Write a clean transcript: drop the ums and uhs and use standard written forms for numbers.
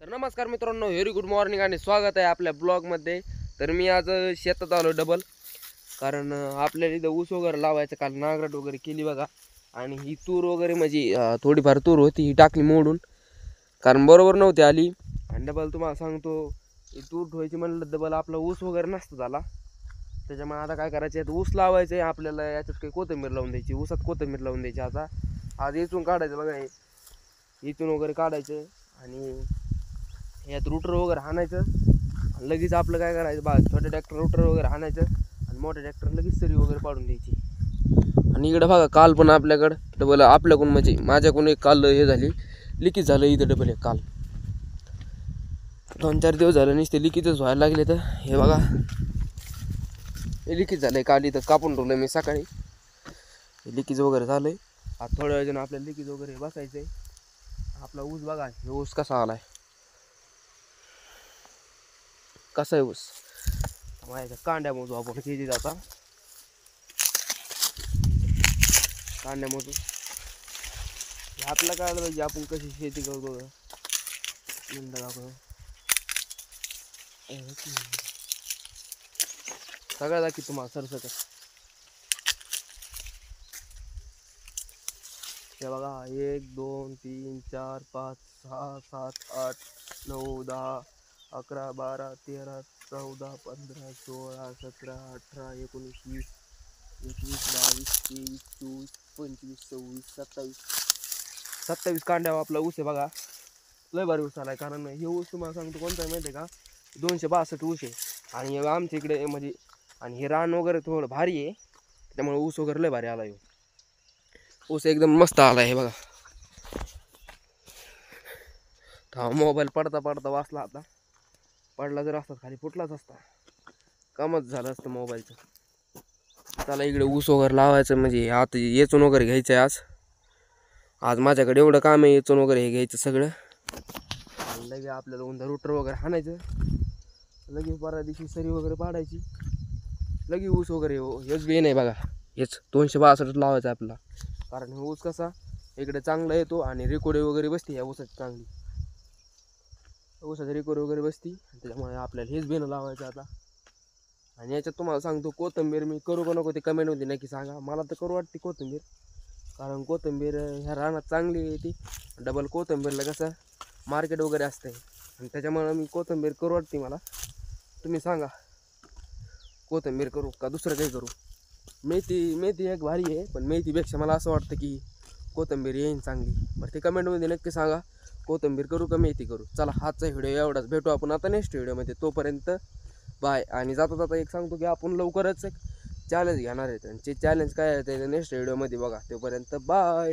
तर नमस्कार मित्रांनो, व्हेरी गुड मॉर्निंग आणि स्वागत आहे आपल्या ब्लॉगमध्ये. तर मी आज शेतात आलो डबल, कारण आपल्याला इथं ऊस वगैरे लावायचं. काल नांगरट वगैरे केली बघा, आणि ही तूर वगैरे म्हणजे थोडीफार तूर होती, ही टाकली मोडून, कारण बरोबर नव्हती आली. आणि डबल तुम्हाला सांगतो, ही तूर ठेवायची म्हणलं डबल आपला ऊस वगैरे नसतं झाला. त्याच्यामुळे आता काय करायचं आहे, ऊस लावायचं आहे आपल्याला. याच्यात काही कोथिंबीर लावून द्यायची, ऊसात कोथिंबीर लावून द्यायची. आता आज इथून काढायचं बघा, हे इथून वगैरे काढायचं आणि यात रुटर वगैरे हाणायचं. लगेच आपलं काय करायचं बा, छोट्या ट्रॅक्टर रुटर वगैरे हाणायचं आणि मोठ्या ट्रॅक्टर लगेच सरी वगैरे पाडून द्यायची. आणि इकडं बघा, काल पण आपल्याकडं डबल आपल्याकडून म्हणजे माझ्याकडून एक काल हे झाली, लिकीज झालं इथं डबल एक काल. 2-4 दिवस झालं नुसते लिकीजच व्हायला लागले. तर हे बघा, हे लिकीज झालंय. काल इथं कापून ठेवलं मी सकाळी, हे लिकीज वगैरे झालंय. आता थोड्या वेळाने आपल्याला लिकीज वगैरे बसायचंय. आपला ऊस बघा, हे ऊस कसा आलाय, कसा आहे ऊस. माझ्या कांड्या मोजू आपण किती जाता, कांड्या मोजू. आपल्याला काय पाहिजे, आपण कशी शेती करतो सगळ्या दाखी तुम्हाला सरसकट. हे बघा, 1 2 3 4 5 6 7 8 9 10 11 12 13 14 15 16 17 18 19 20 21 22 23 24 25 26 27 कांड्या आपला ऊस आहे बघा. लय भारी ऊस आलाय. कारण हे ऊस तुम्हाला सांगतो कोणता आहे माहिती आहे का, 262 ऊस आहे. आणि आमच्या इकडे म्हणजे, आणि हे रान वगैरे थोडं भारी आहे, त्यामुळे ऊस वगैरे लय भारी आला. ऊस एकदम मस्त आला आहे बघा. हा मोबाईल पडता पडता वाचला. आता पडला जर असता खाली फुटलाच असता, कामच झालं असतं मोबाईलचं. त्याला इकडे ऊस वगैरे लावायचं म्हणजे आता येचून वगैरे घ्यायचं आहे. आज माझ्याकडे एवढं काम आहे, येचून वगैरे हे घ्यायचं सगळं. लगे आपल्याला उंदर रुटर वगैरे हाणायचं, लगेच परवा दिवशी सरी वगैरे पाडायची, लगे ऊस वगैरे. हेच बी नाही बघा, हेच 262 लावायचं आपल्याला. कारण हे ऊस कसा इकडे चांगला येतो आणि रिकोडे वगैरे बसते या ऊसाची चांगली. ऊसाची रिकोडे वगैरे बसती, त्याच्यामुळे आपल्याला हेच बेणं लावायचं आता. आणि याच्यात तुम्हाला सांगतो, कोथिंबीर मी करू का नको ते कमेंटमध्ये नक्की सांगा. मला तर करू वाटते कोथिंबीर, कारण कोथिंबीर ह्या रानात चांगली येते. डबल कोथिंबीरला कसं मार्केट वगैरे असते, आणि त्याच्यामुळे मी कोथिंबीर करू वाटते मला. तुम्ही सांगा, कोथिंबीर करू का दुसरं काही करू. मेथी एक भारी आहे, पण मेथीपेक्षा मला असं वाटतं की कोथिंबीर येईन चांगली. बरं ते कमेंटमध्ये नक्की सांगा, कोथिंबीर करू का मेथी करू. चला, हातचा व्हिडिओ एवढाच. भेटू आपण आता नेक्स्ट व्हिडिओमध्ये. तोपर्यंत बाय. आणि जाता जाता एक सांगतो की आपण लवकरच एक चॅलेंज घेणार आहेत, आणि ते चॅलेंज काय आहे ते नेक्स्ट व्हिडिओमध्ये बघा. तोपर्यंत बाय.